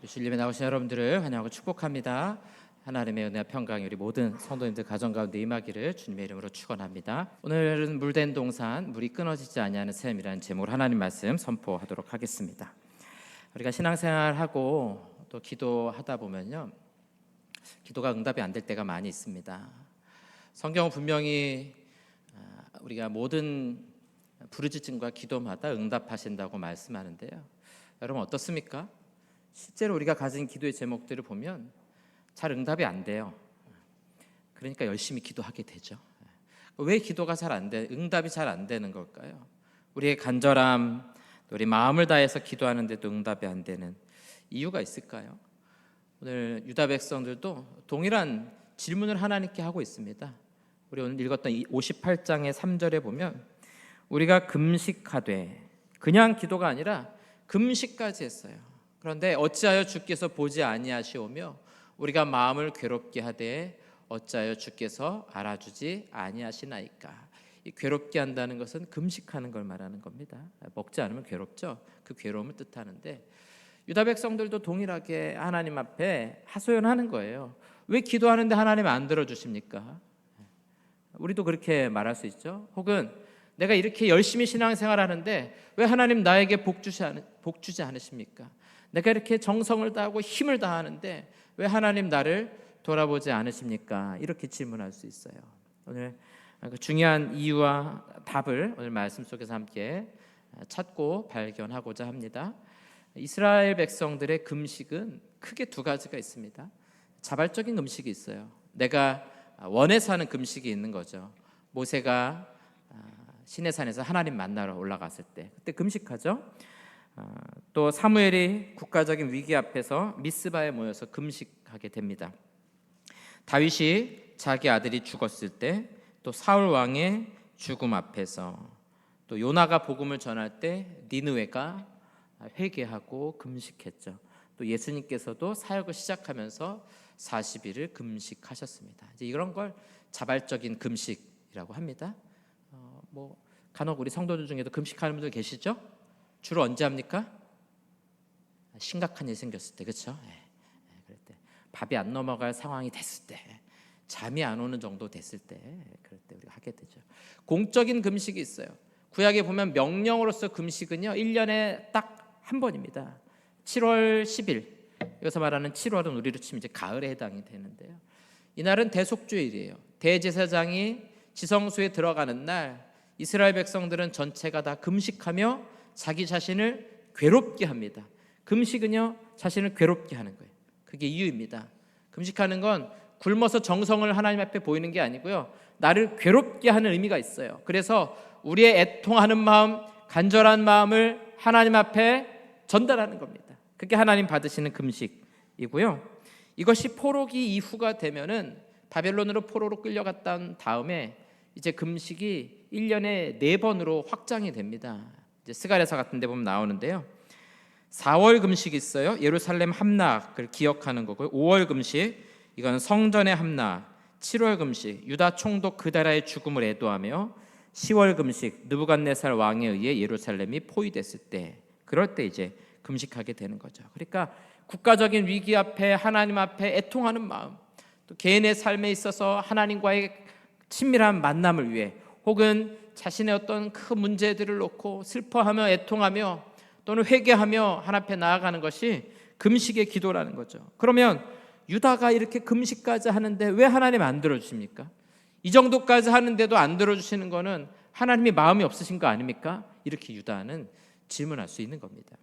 주일님에 나오신 여러분들을 환영하고 축복합니다. 하나님의 은혜와 평강이 우리 모든 성도님들 가정 가운데 임하기를 주님의 이름으로 축원합니다. 오늘은 물된 동산, 물이 끊어지지 아니하는 샘이라는 제목으로 하나님 말씀 선포하도록 하겠습니다. 우리가 신앙생활하고 또 기도하다 보면요, 기도가 응답이 안 될 때가 많이 있습니다. 성경은 분명히 우리가 모든 부르짖음과 기도마다 응답하신다고 말씀하는데요, 여러분 어떻습니까? 실제로 우리가 가진 기도의 제목들을 보면 잘 응답이 안 돼요. 그러니까 열심히 기도하게 되죠. 왜 기도가 잘 안 돼? 응답이 잘 안 되는 걸까요? 우리의 간절함, 우리 마음을 다해서 기도하는데도 응답이 안 되는 이유가 있을까요? 오늘 유다 백성들도 동일한 질문을 하나님께 하고 있습니다. 우리 오늘 읽었던 58장의 3절에 보면 우리가 금식하되, 그냥 기도가 아니라 금식까지 했어요. 그런데 어찌하여 주께서 보지 아니하시오며 우리가 마음을 괴롭게 하되 어찌하여 주께서 알아주지 아니하시나이까. 이 괴롭게 한다는 것은 금식하는 걸 말하는 겁니다. 먹지 않으면 괴롭죠. 그 괴로움을 뜻하는데 유다 백성들도 동일하게 하나님 앞에 하소연하는 거예요. 왜 기도하는데 하나님 안 들어주십니까? 우리도 그렇게 말할 수 있죠. 혹은 내가 이렇게 열심히 신앙생활하는데 왜 하나님 나에게 복 주지 않으십니까? 내가 이렇게 정성을 다하고 힘을 다하는데 왜 하나님 나를 돌아보지 않으십니까? 이렇게 질문할 수 있어요. 오늘 그 중요한 이유와 답을 오늘 말씀 속에서 함께 찾고 발견하고자 합니다. 이스라엘 백성들의 금식은 크게 두 가지가 있습니다. 자발적인 금식이 있어요. 내가 원해서 하는 금식이 있는 거죠. 모세가 시내산에서 하나님 만나러 올라갔을 때 그때 금식하죠. 또 사무엘이 국가적인 위기 앞에서 미스바에 모여서 금식하게 됩니다. 다윗이 자기 아들이 죽었을 때, 또 사울 왕의 죽음 앞에서, 또 요나가 복음을 전할 때 니느웨가 회개하고 금식했죠. 또 예수님께서도 사역을 시작하면서 40일을 금식하셨습니다. 이제 이런 걸 자발적인 금식이라고 합니다. 간혹 우리 성도들 중에도 금식하는 분들 계시죠? 주로 언제 합니까? 심각한 일이 생겼을 때, 그렇죠? 그럴 때, 밥이 안 넘어갈 상황이 됐을 때, 잠이 안 오는 정도 됐을 때, 그럴 때 우리가 하게 되죠. 공적인 금식이 있어요. 구약에 보면 명령으로서 금식은요 1년에 딱 한 번입니다. 7월 10일, 여기서 말하는 7월은 우리로 치면 이제 가을에 해당이 되는데요, 이날은 대속죄일이에요. 대제사장이 지성소에 들어가는 날 이스라엘 백성들은 전체가 다 금식하며 자기 자신을 괴롭게 합니다. 금식은요 자신을 괴롭게 하는 거예요. 그게 이유입니다. 금식하는 건 굶어서 정성을 하나님 앞에 보이는 게 아니고요, 나를 괴롭게 하는 의미가 있어요. 그래서 우리의 애통하는 마음, 간절한 마음을 하나님 앞에 전달하는 겁니다. 그게 하나님 받으시는 금식이고요. 이것이 포로기 이후가 되면은 바벨론으로 포로로 끌려갔던 다음에 이제 금식이 1년에 4번으로 확장이 됩니다. 이제 스가랴서 같은 데 보면 나오는데요, 4월 금식이 있어요. 예루살렘 함락을 기억하는 거고요. 5월 금식, 이건 성전의 함락. 7월 금식, 유다 총독 그다라의 죽음을 애도하며 10월 금식, 느부갓네살 왕에 의해 예루살렘이 포위됐을 때, 그럴 때 이제 금식하게 되는 거죠. 그러니까 국가적인 위기 앞에 하나님 앞에 애통하는 마음, 또 개인의 삶에 있어서 하나님과의 친밀한 만남을 위해, 혹은 자신의 어떤 큰 문제들을 놓고 슬퍼하며 애통하며 또는 회개하며 하나님 앞에 나아가는 것이 금식의 기도라는 거죠. 그러면 유다가 이렇게 금식까지 하는데 왜 하나님 안 들어주십니까? 이 정도까지 하는데도 안 들어주시는 거는 하나님이 마음이 없으신 거 아닙니까? 이렇게 유다는 질문할 수 있는 겁니다.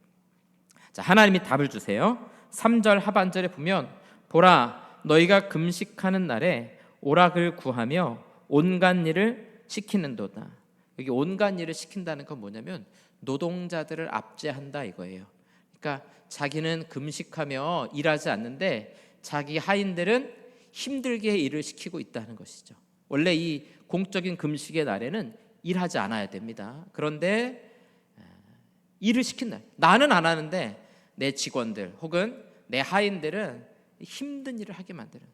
자, 하나님이 답을 주세요. 3절 하반절에 보면 보라, 너희가 금식하는 날에 오락을 구하며 온갖 일을 시키는도다. 여기 온갖 일을 시킨다는 건 뭐냐면 노동자들을 압제한다 이거예요. 그러니까 자기는 금식하며 일하지 않는데 자기 하인들은 힘들게 일을 시키고 있다는 것이죠. 원래 이 공적인 금식의 날에는 일하지 않아야 됩니다. 그런데 일을 시킨다. 나는 안 하는데 내 직원들 혹은 내 하인들은 힘든 일을 하게 만드는,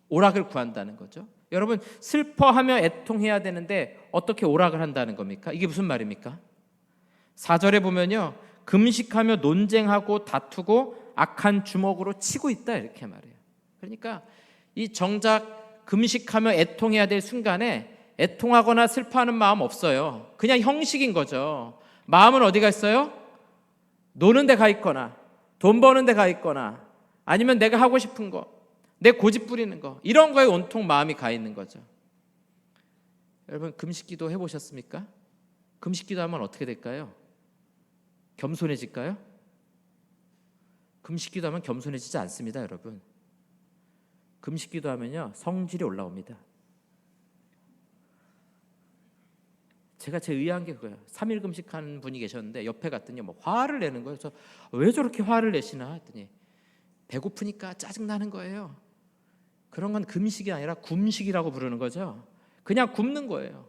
오락을 구한다는 거죠. 여러분, 슬퍼하며 애통해야 되는데 어떻게 오락을 한다는 겁니까? 이게 무슨 말입니까? 4절에 보면요, 금식하며 논쟁하고 다투고 악한 주먹으로 치고 있다 이렇게 말해요. 그러니까 이 정작 금식하며 애통해야 될 순간에 애통하거나 슬퍼하는 마음 없어요. 그냥 형식인 거죠. 마음은 어디가 있어요? 노는 데 가 있거나 돈 버는 데 가 있거나 아니면 내가 하고 싶은 거, 내 고집 부리는 거, 이런 거에 온통 마음이 가 있는 거죠. 여러분 금식기도 해보셨습니까? 금식기도 하면 어떻게 될까요? 겸손해질까요? 금식기도 하면 겸손해지지 않습니다, 여러분. 금식기도 하면요 성질이 올라옵니다. 제가 제일 의아한 게 그거예요. 3일 금식하는 분이 계셨는데 옆에 갔더니 뭐 화를 내는 거예요. 그래서 왜 저렇게 화를 내시나 했더니 배고프니까 짜증나는 거예요. 그런 건 금식이 아니라 굶식이라고 부르는 거죠. 그냥 굶는 거예요.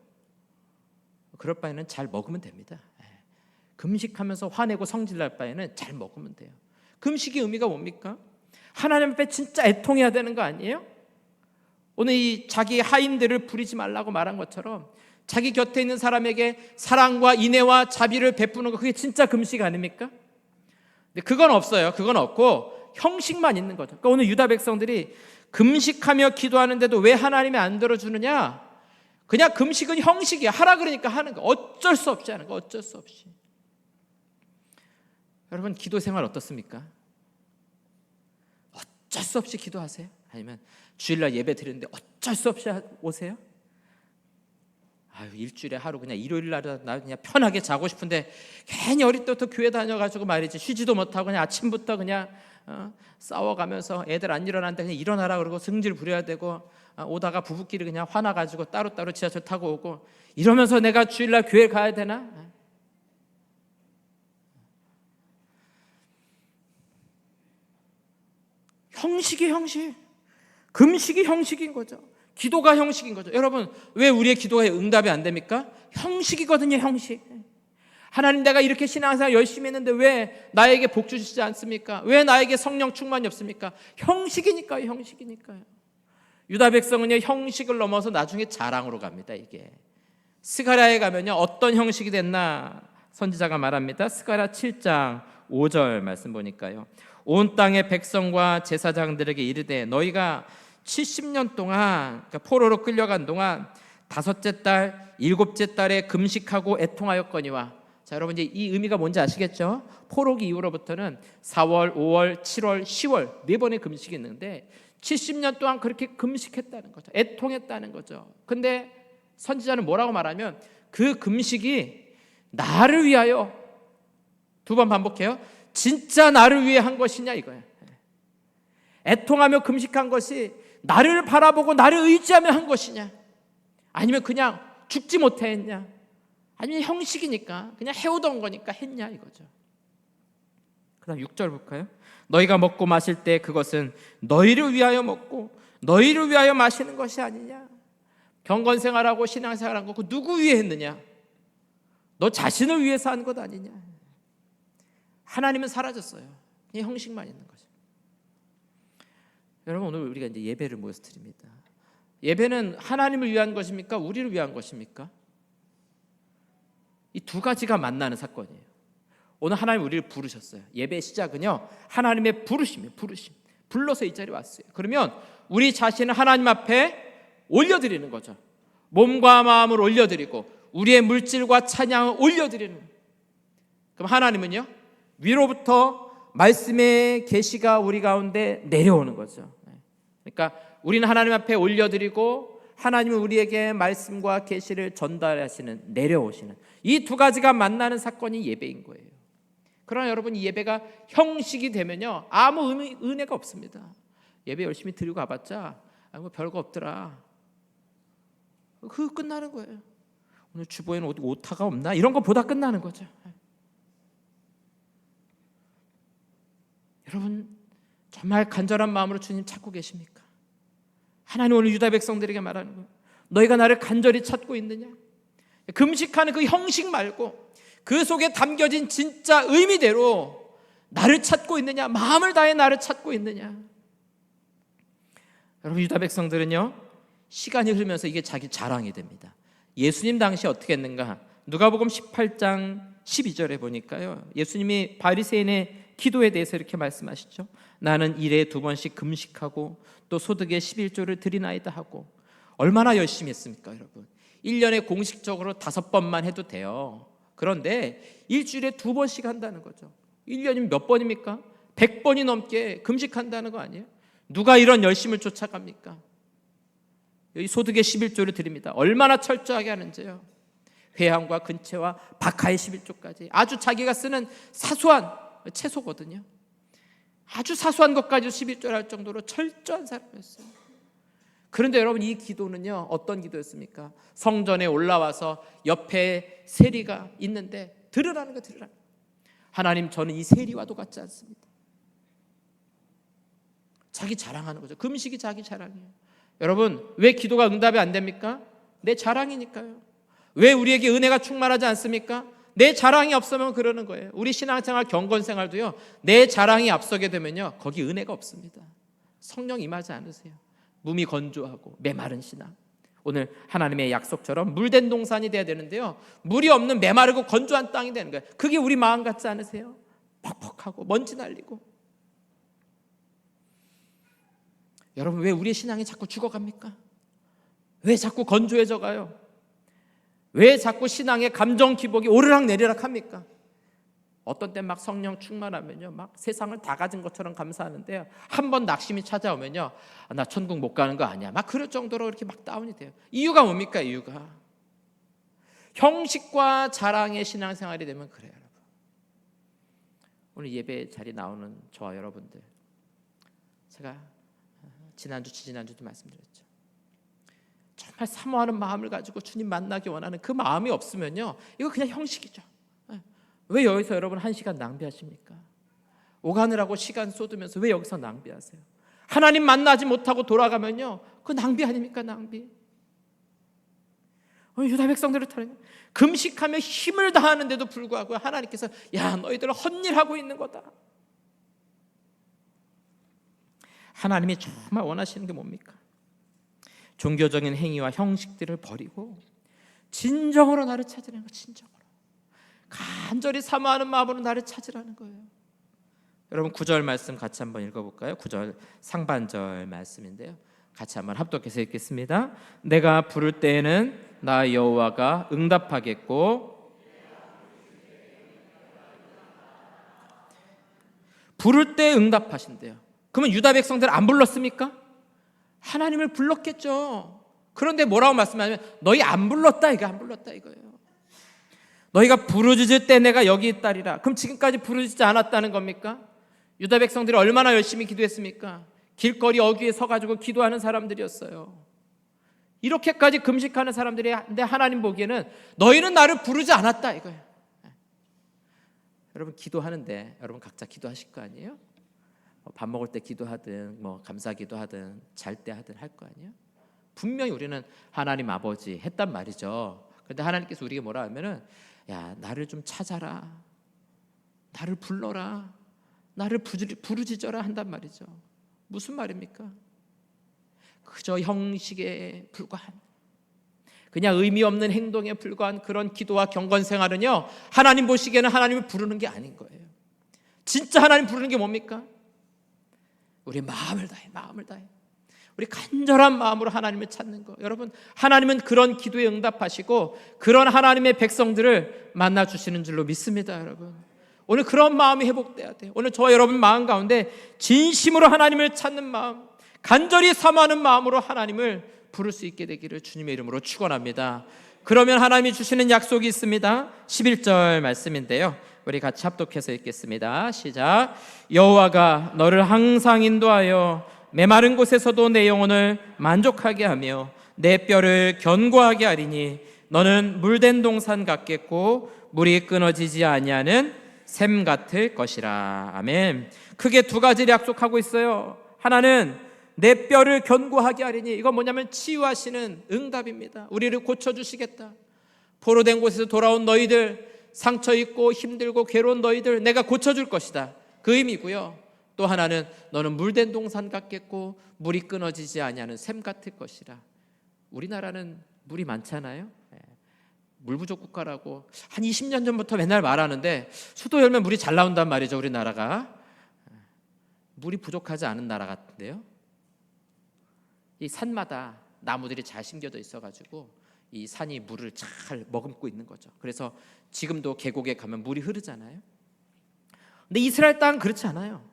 그럴 바에는 잘 먹으면 됩니다. 금식하면서 화내고 성질날 바에는 잘 먹으면 돼요. 금식의 의미가 뭡니까? 하나님 앞에 진짜 애통해야 되는 거 아니에요? 오늘 이 자기 하인들을 부리지 말라고 말한 것처럼 자기 곁에 있는 사람에게 사랑과 인애와 자비를 베푸는 거, 그게 진짜 금식 아닙니까? 근데 그건 없어요. 그건 없고 형식만 있는 거죠. 그러니까 오늘 유다 백성들이 금식하며 기도하는데도 왜 하나님이 안 들어주느냐? 그냥 금식은 형식이야. 하라 그러니까 하는 거. 어쩔 수 없이 하는 거. 어쩔 수 없이. 여러분 기도 생활 어떻습니까? 어쩔 수 없이 기도하세요? 아니면 주일날 예배 드리는데 어쩔 수 없이 오세요? 아유, 일주일에 하루 그냥 일요일 날은 나 그냥 편하게 자고 싶은데 괜히 어릴 때부터 교회 다녀가지고 말이지 쉬지도 못하고 그냥 아침부터 그냥 싸워가면서 애들 안 일어났는데 그냥 일어나라 그러고 승질 부려야 되고 오다가 부부끼리 그냥 화나가지고 따로따로 지하철 타고 오고 이러면서 내가 주일날 교회 가야 되나? 형식이 형식, 금식이 형식인 거죠. 기도가 형식인 거죠. 여러분 왜 우리의 기도가 응답이 안 됩니까? 형식이거든요. 형식. 하나님 내가 이렇게 신앙생활 열심히 했는데 왜 나에게 복 주시지 않습니까? 왜 나에게 성령 충만이 없습니까? 형식이니까요. 형식이니까요. 유다 백성은요 형식을 넘어서 나중에 자랑으로 갑니다. 이게 스가랴에 가면요 어떤 형식이 됐나 선지자가 말합니다. 스가랴 7장 5절 말씀 보니까요 온 땅의 백성과 제사장들에게 이르되 너희가 70년 동안 그러니까 포로로 끌려간 동안 다섯째 달, 일곱째 달에 금식하고 애통하였거니와. 자, 여러분 이제 이 의미가 뭔지 아시겠죠? 포로기 이후로부터는 4월, 5월, 7월, 10월 네 번의 금식이 있는데 70년 동안 그렇게 금식했다는 거죠. 애통했다는 거죠. 근데 선지자는 뭐라고 말하면 그 금식이 나를 위하여, 두 번 반복해요. 진짜 나를 위해 한 것이냐 이거예요. 애통하며 금식한 것이 나를 바라보고 나를 의지하며 한 것이냐, 아니면 그냥 죽지 못해 했냐, 아니면 형식이니까 그냥 해오던 거니까 했냐 이거죠. 그 다음 6절 볼까요? 너희가 먹고 마실 때 그것은 너희를 위하여 먹고 너희를 위하여 마시는 것이 아니냐. 경건생활하고 신앙생활한 거 누구 위해 했느냐? 너 자신을 위해서 한 것 아니냐. 하나님은 사라졌어요. 그냥 형식만 있는 거죠. 여러분 오늘 우리가 이제 예배를 모여서 드립니다. 예배는 하나님을 위한 것입니까? 우리를 위한 것입니까? 이 두 가지가 만나는 사건이에요. 오늘 하나님 우리를 부르셨어요. 예배의 시작은요 하나님의 부르심이에요. 부르심. 불러서 이 자리에 왔어요. 그러면 우리 자신을 하나님 앞에 올려드리는 거죠. 몸과 마음을 올려드리고 우리의 물질과 찬양을 올려드리는. 그럼 하나님은요 위로부터 말씀의 계시가 우리 가운데 내려오는 거죠. 그러니까 우리는 하나님 앞에 올려드리고 하나님은 우리에게 말씀과 계시를 전달하시는, 내려오시는 이 두 가지가 만나는 사건이 예배인 거예요. 그러나 여러분 이 예배가 형식이 되면요 아무 은혜가 없습니다. 예배 열심히 드리고 가봤자 뭐 별거 없더라. 그거 끝나는 거예요. 오늘 주보에는 어디 오타가 없나? 이런 거 보다 끝나는 거죠. 여러분 정말 간절한 마음으로 주님 찾고 계십니까? 하나님 오늘 유다 백성들에게 말하는 거예요. 너희가 나를 간절히 찾고 있느냐? 금식하는 그 형식 말고 그 속에 담겨진 진짜 의미대로 나를 찾고 있느냐? 마음을 다해 나를 찾고 있느냐? 여러분 유다 백성들은요 시간이 흐르면서 이게 자기 자랑이 됩니다. 예수님 당시 어떻게 했는가? 누가복음 18장 12절에 보니까요 예수님이 바리새인의 기도에 대해서 이렇게 말씀하시죠. 나는 일에 2번씩 금식하고 또 소득의 11조를 드리나이다 하고. 얼마나 열심히 했습니까, 여러분? 1년에 공식적으로 5번만 해도 돼요. 그런데 일주일에 2번씩 한다는 거죠. 1년이면 몇 번입니까? 100번이 넘게 금식한다는 거 아니에요? 누가 이런 열심을 쫓아갑니까? 여기 소득의 11조를 드립니다. 얼마나 철저하게 하는지요. 회향과 근채와 박하의 11조까지 아주 자기가 쓰는 사소한 채소거든요. 아주 사소한 것까지 11조를 할 정도로 철저한 사람이었어요. 그런데 여러분, 이 기도는요, 어떤 기도였습니까? 성전에 올라와서 옆에 세리가 있는데 들으라는 거, 들으라. 하나님, 저는 이 세리와도 같지 않습니다. 자기 자랑하는 거죠. 금식이 자기 자랑이에요. 여러분, 왜 기도가 응답이 안 됩니까? 내 자랑이니까요. 왜 우리에게 은혜가 충만하지 않습니까? 내 자랑이 없으면 그러는 거예요. 우리 신앙생활, 경건생활도요, 내 자랑이 앞서게 되면요, 거기 은혜가 없습니다. 성령 임하지 않으세요. 몸이 건조하고 메마른 신앙. 오늘 하나님의 약속처럼 물된 동산이 돼야 되는데요, 물이 없는 메마르고 건조한 땅이 되는 거예요. 그게 우리 마음 같지 않으세요? 퍽퍽하고 먼지 날리고. 여러분, 왜 우리의 신앙이 자꾸 죽어갑니까? 왜 자꾸 건조해져 가요? 왜 자꾸 신앙의 감정 기복이 오르락 내리락 합니까? 어떤 때 막 성령 충만하면요, 막 세상을 다 가진 것처럼 감사하는데요, 한 번 낙심이 찾아오면요, 나 천국 못 가는 거 아니야, 막 그럴 정도로 이렇게 막 다운이 돼요. 이유가 뭡니까? 이유가 형식과 자랑의 신앙생활이 되면 그래요. 여러분, 오늘 예배 자리 나오는 저와 여러분들, 제가 지난주도 말씀드렸죠. 정말 사모하는 마음을 가지고 주님 만나기 원하는 그 마음이 없으면요, 이거 그냥 형식이죠. 왜 여기서 여러분 1시간 낭비하십니까? 오가느라고 시간 쏟으면서 왜 여기서 낭비하세요? 하나님 만나지 못하고 돌아가면요, 그 낭비 아닙니까? 낭비. 유다 백성들을 타는 금식하며 힘을 다하는데도 불구하고 하나님께서 야, 너희들 헛일하고 있는 거다. 하나님이 정말 원하시는 게 뭡니까? 종교적인 행위와 형식들을 버리고 진정으로 나를 찾으라는 거. 진정으로 간절히 사모하는 마음으로 나를 찾으라는 거예요. 여러분, 9절 말씀 같이 한번 읽어볼까요? 9절 상반절 말씀인데요, 같이 한번 합독해서 읽겠습니다. 내가 부를 때에는 나 여호와가 응답하겠고, 부를 때 응답하신대요. 그러면 유다 백성들 안 불렀습니까? 하나님을 불렀겠죠. 그런데 뭐라고 말씀하냐면 너희 안 불렀다, 이거 안 불렀다 이거예요. 너희가 부르짖을 때 내가 여기 있다리라. 그럼 지금까지 부르짖지 않았다는 겁니까? 유다 백성들이 얼마나 열심히 기도했습니까? 길거리 어귀에 서가지고 기도하는 사람들이었어요. 이렇게까지 금식하는 사람들인데 하나님 보기에는 너희는 나를 부르지 않았다 이거예요. 여러분, 기도하는데 여러분 각자 기도하실 거 아니에요? 밥 먹을 때 기도하든 감사 기도하든 잘 때 하든 할 거 아니에요? 분명히 우리는 하나님 아버지 했단 말이죠. 그런데 하나님께서 우리에게 뭐라 하면은, 야, 나를 좀 찾아라, 나를 불러라, 나를 부르짖어라 한단 말이죠. 무슨 말입니까? 그저 형식에 불과한, 그냥 의미 없는 행동에 불과한 그런 기도와 경건 생활은요, 하나님 보시기에는 하나님을 부르는 게 아닌 거예요. 진짜 하나님 부르는 게 뭡니까? 우리 마음을 다해 우리 간절한 마음으로 하나님을 찾는 거. 여러분, 하나님은 그런 기도에 응답하시고 그런 하나님의 백성들을 만나 주시는 줄로 믿습니다. 여러분, 오늘 그런 마음이 회복돼야 돼요. 오늘 저와 여러분 마음 가운데 진심으로 하나님을 찾는 마음, 간절히 사모하는 마음으로 하나님을 부를 수 있게 되기를 주님의 이름으로 축원합니다. 그러면 하나님이 주시는 약속이 있습니다. 11절 말씀인데요, 우리 같이 합독해서 읽겠습니다. 시작. 여호와가 너를 항상 인도하여 메마른 곳에서도 내 영혼을 만족하게 하며 내 뼈를 견고하게 하리니 너는 물된 동산 같겠고 물이 끊어지지 아니하는 샘 같을 것이라. 아멘. 크게 2가지를 약속하고 있어요. 하나는 내 뼈를 견고하게 하리니, 이건 뭐냐면 치유하시는 응답입니다. 우리를 고쳐주시겠다. 포로된 곳에서 돌아온 너희들, 상처 있고 힘들고 괴로운 너희들 내가 고쳐줄 것이다, 그 의미고요. 또 하나는 너는 물된 동산 같겠고 물이 끊어지지 아니하는 샘 같을 것이라. 우리나라는 물이 많잖아요. 물 부족 국가라고 한 20년 전부터 맨날 말하는데 수도 열면 물이 잘 나온단 말이죠. 우리나라가 물이 부족하지 않은 나라 같은데요. 이 산마다 나무들이 잘 심겨져 있어가지고 이 산이 물을 잘 머금고 있는 거죠. 그래서 지금도 계곡에 가면 물이 흐르잖아요. 근데 이스라엘 땅은 그렇지 않아요.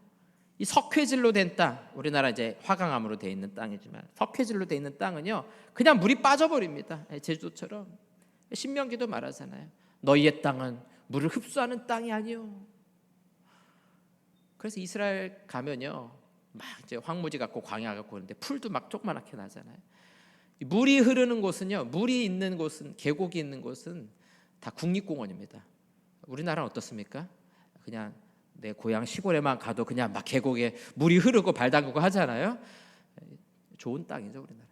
이 석회질로 된 땅, 우리나라 이제 화강암으로 돼 있는 땅이지만 석회질로 돼 있는 땅은요 그냥 물이 빠져버립니다. 제주도처럼. 신명기도 말하잖아요. 너희의 땅은 물을 흡수하는 땅이 아니요. 그래서 이스라엘 가면요 막 이제 황무지 같고 광야 같고 그런데 풀도 막 조그맣게 나잖아요. 물이 흐르는 곳은요, 물이 있는 곳은, 계곡이 있는 곳은 다 국립공원입니다. 우리나라는 어떻습니까? 그냥 내 고향 시골에만 가도 그냥 막 계곡에 물이 흐르고 발 담그고 하잖아요. 좋은 땅이죠 우리나라.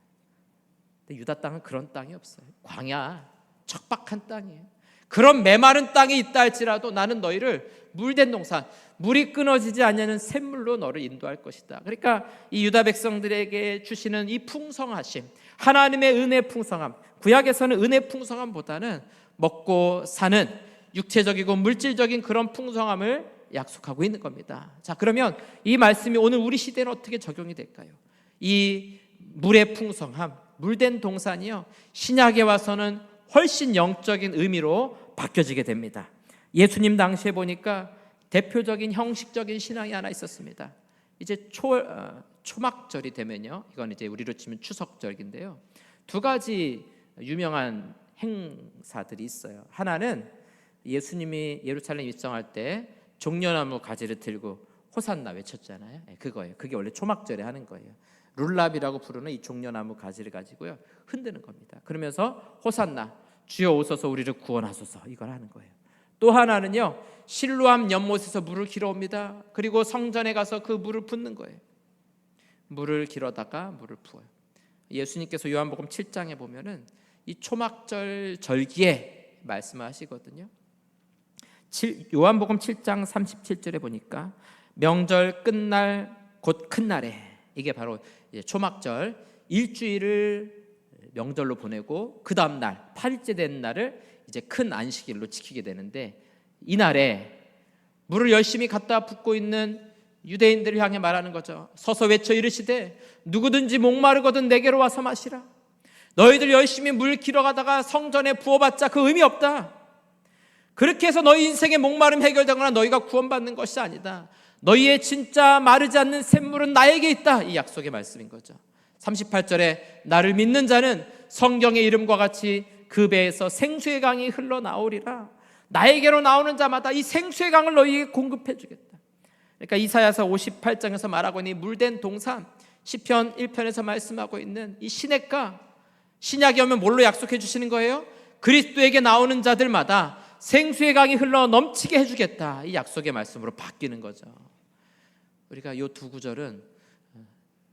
근데 유다 땅은 그런 땅이 없어요. 광야, 척박한 땅이에요. 그런 메마른 땅이 있다 할지라도 나는 너희를 물된 동산, 물이 끊어지지 않는 샘물로 너를 인도할 것이다. 그러니까 이 유다 백성들에게 주시는 이 풍성하심, 하나님의 은혜 풍성함, 구약에서는 은혜 풍성함보다는 먹고 사는 육체적이고 물질적인 그런 풍성함을 약속하고 있는 겁니다. 자, 그러면 이 말씀이 오늘 우리 시대는 어떻게 적용이 될까요? 이 물의 풍성함, 물된 동산이요 신약에 와서는 훨씬 영적인 의미로 바뀌어지게 됩니다. 예수님 당시에 보니까 대표적인 형식적인 신앙이 하나 있었습니다. 이제 초막절이 되면요, 이건 이제 우리로 치면 추석절인데요, 두 가지 유명한 행사들이 있어요. 하나는 예수님이 예루살렘 입성할 때 종려나무 가지를 들고 호산나 외쳤잖아요. 그거예요. 그게 원래 초막절에 하는 거예요. 룰랍이라고 부르는 이 종려나무 가지를 가지고요 흔드는 겁니다. 그러면서 호산나, 주여 오소서 우리를 구원하소서, 이걸 하는 거예요. 또 하나는요 실로암 연못에서 물을 길어옵니다. 그리고 성전에 가서 그 물을 붓는 거예요. 물을 길어다가 물을 부어요. 예수님께서 요한복음 7장에 보면은 이 초막절 절기에 말씀하시거든요. 요한복음 7장 37절에 보니까 명절 끝날 곧 큰 날에, 이게 바로 초막절 일주일을 명절로 보내고 그 다음 날 8일째 된 날을 이제 큰 안식일로 지키게 되는데, 이날에 물을 열심히 갖다 붓고 있는 유대인들을 향해 말하는 거죠. 서서 외쳐 이르시되 누구든지 목마르거든 내게로 와서 마시라. 너희들 열심히 물 길어가다가 성전에 부어봤자 그 의미 없다. 그렇게 해서 너희 인생의 목마름 해결되거나 너희가 구원받는 것이 아니다. 너희의 진짜 마르지 않는 샘물은 나에게 있다. 이 약속의 말씀인 거죠. 38절에 나를 믿는 자는 성경의 이름과 같이 그 배에서 생수의 강이 흘러나오리라. 나에게로 나오는 자마다 이 생수의 강을 너희에게 공급해 주겠다. 그러니까 이사야서 58장에서 말하고 있는 이 물된 동산, 시편 1편에서 말씀하고 있는 이 시냇가, 신약이 오면 뭘로 약속해 주시는 거예요? 그리스도에게 나오는 자들마다 생수의 강이 흘러 넘치게 해주겠다. 이 약속의 말씀으로 바뀌는 거죠. 우리가 이 두 구절은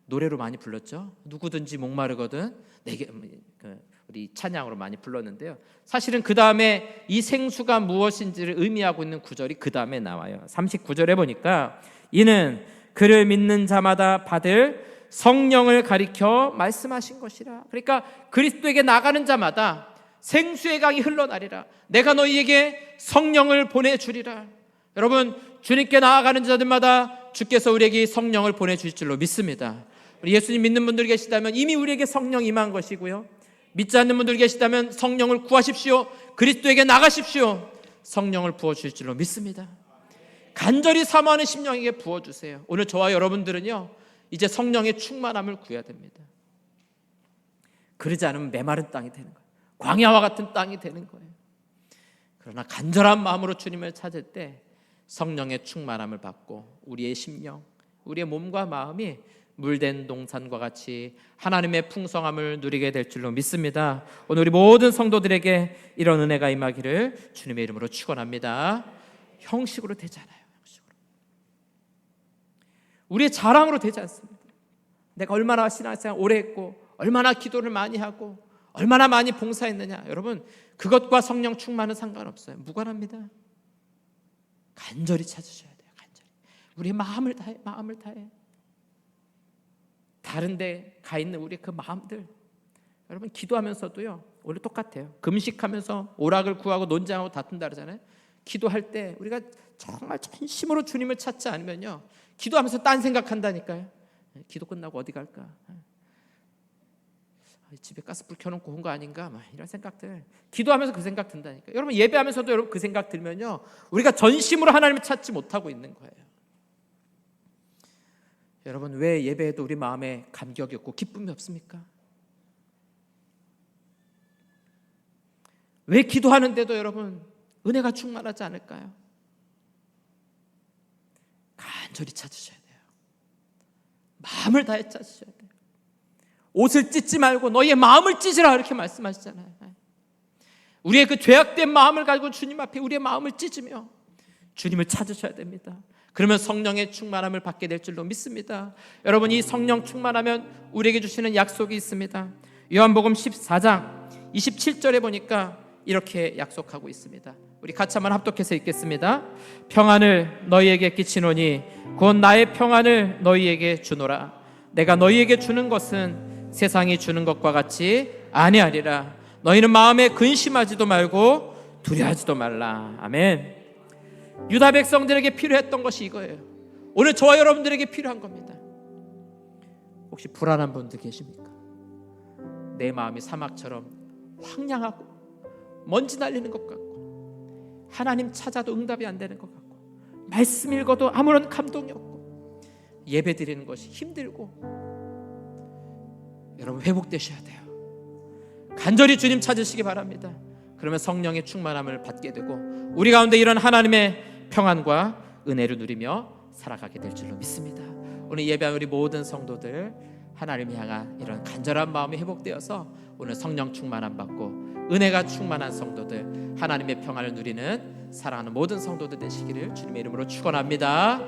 노래로 많이 불렀죠. 누구든지 목마르거든 내게, 우리 찬양으로 많이 불렀는데요. 사실은 그 다음에 이 생수가 무엇인지를 의미하고 있는 구절이 그 다음에 나와요. 39절에 보니까 이는 그를 믿는 자마다 받을 성령을 가리켜 말씀하신 것이라. 그러니까 그리스도에게 나가는 자마다 생수의 강이 흘러나리라. 내가 너희에게 성령을 보내주리라. 여러분, 주님께 나아가는 자들마다 주께서 우리에게 성령을 보내주실 줄로 믿습니다. 우리 예수님 믿는 분들 계시다면 이미 우리에게 성령 임한 것이고요, 믿지 않는 분들 계시다면 성령을 구하십시오. 그리스도에게 나가십시오. 성령을 부어주실 줄로 믿습니다. 간절히 사모하는 심령에게 부어주세요. 오늘 저와 여러분들은요 이제 성령의 충만함을 구해야 됩니다. 그러지 않으면 메마른 땅이 되는 거예요. 광야와 같은 땅이 되는 거예요. 그러나 간절한 마음으로 주님을 찾을 때 성령의 충만함을 받고 우리의 심령, 우리의 몸과 마음이 물된 동산과 같이 하나님의 풍성함을 누리게 될 줄로 믿습니다. 오늘 우리 모든 성도들에게 이런 은혜가 임하기를 주님의 이름으로 축원합니다. 형식으로 되지 않아요. 형식으로. 우리의 자랑으로 되지 않습니다. 내가 얼마나 신앙생활 오래 했고 얼마나 기도를 많이 하고 얼마나 많이 봉사했느냐, 여러분 그것과 성령 충만은 상관없어요. 무관합니다. 간절히 찾으셔야 돼요. 간절히 우리의 마음을 다해, 마음을 다해. 다른 데 가 있는 우리 그 마음들, 여러분 기도하면서도요 원래 똑같아요. 금식하면서 오락을 구하고 논쟁하고 다툰다 그러잖아요. 기도할 때 우리가 정말 전심으로 주님을 찾지 않으면요, 기도하면서 딴 생각한다니까요. 기도 끝나고 어디 갈까? 집에 가스불 켜놓고 온 거 아닌가? 막 이런 생각들, 기도하면서 그 생각 든다니까. 여러분, 예배하면서도 여러분 그 생각 들면요, 우리가 전심으로 하나님을 찾지 못하고 있는 거예요. 여러분, 왜 예배에도 우리 마음에 감격이 없고 기쁨이 없습니까? 왜 기도하는데도 여러분 은혜가 충만하지 않을까요? 간절히 찾으셔야 돼요. 마음을 다해 찾으셔야 돼요. 옷을 찢지 말고 너희의 마음을 찢으라, 이렇게 말씀하시잖아요. 우리의 그 죄악된 마음을 가지고 주님 앞에 우리의 마음을 찢으며 주님을 찾으셔야 됩니다. 그러면 성령의 충만함을 받게 될 줄로 믿습니다. 여러분, 이 성령 충만하면 우리에게 주시는 약속이 있습니다. 요한복음 14장 27절에 보니까 이렇게 약속하고 있습니다. 우리 같이 한번 합독해서 읽겠습니다. 평안을 너희에게 끼치노니 곧 나의 평안을 너희에게 주노라. 내가 너희에게 주는 것은 세상이 주는 것과 같이 아니하리라. 너희는 마음에 근심하지도 말고 두려워하지도 말라. 아멘. 유다 백성들에게 필요했던 것이 이거예요. 오늘 저와 여러분들에게 필요한 겁니다. 혹시 불안한 분들 계십니까? 내 마음이 사막처럼 황량하고 먼지 날리는 것 같고, 하나님 찾아도 응답이 안 되는 것 같고, 말씀 읽어도 아무런 감동이 없고, 예배 드리는 것이 힘들고, 여러분 회복되셔야 돼요. 간절히 주님 찾으시기 바랍니다. 그러면 성령의 충만함을 받게 되고 우리 가운데 이런 하나님의 평안과 은혜를 누리며 살아가게 될 줄로 믿습니다. 오늘 예배한 우리 모든 성도들, 하나님 향한 이런 간절한 마음이 회복되어서 오늘 성령 충만함 받고 은혜가 충만한 성도들, 하나님의 평안을 누리는 사랑하는 모든 성도들 되시기를 주님의 이름으로 축원합니다.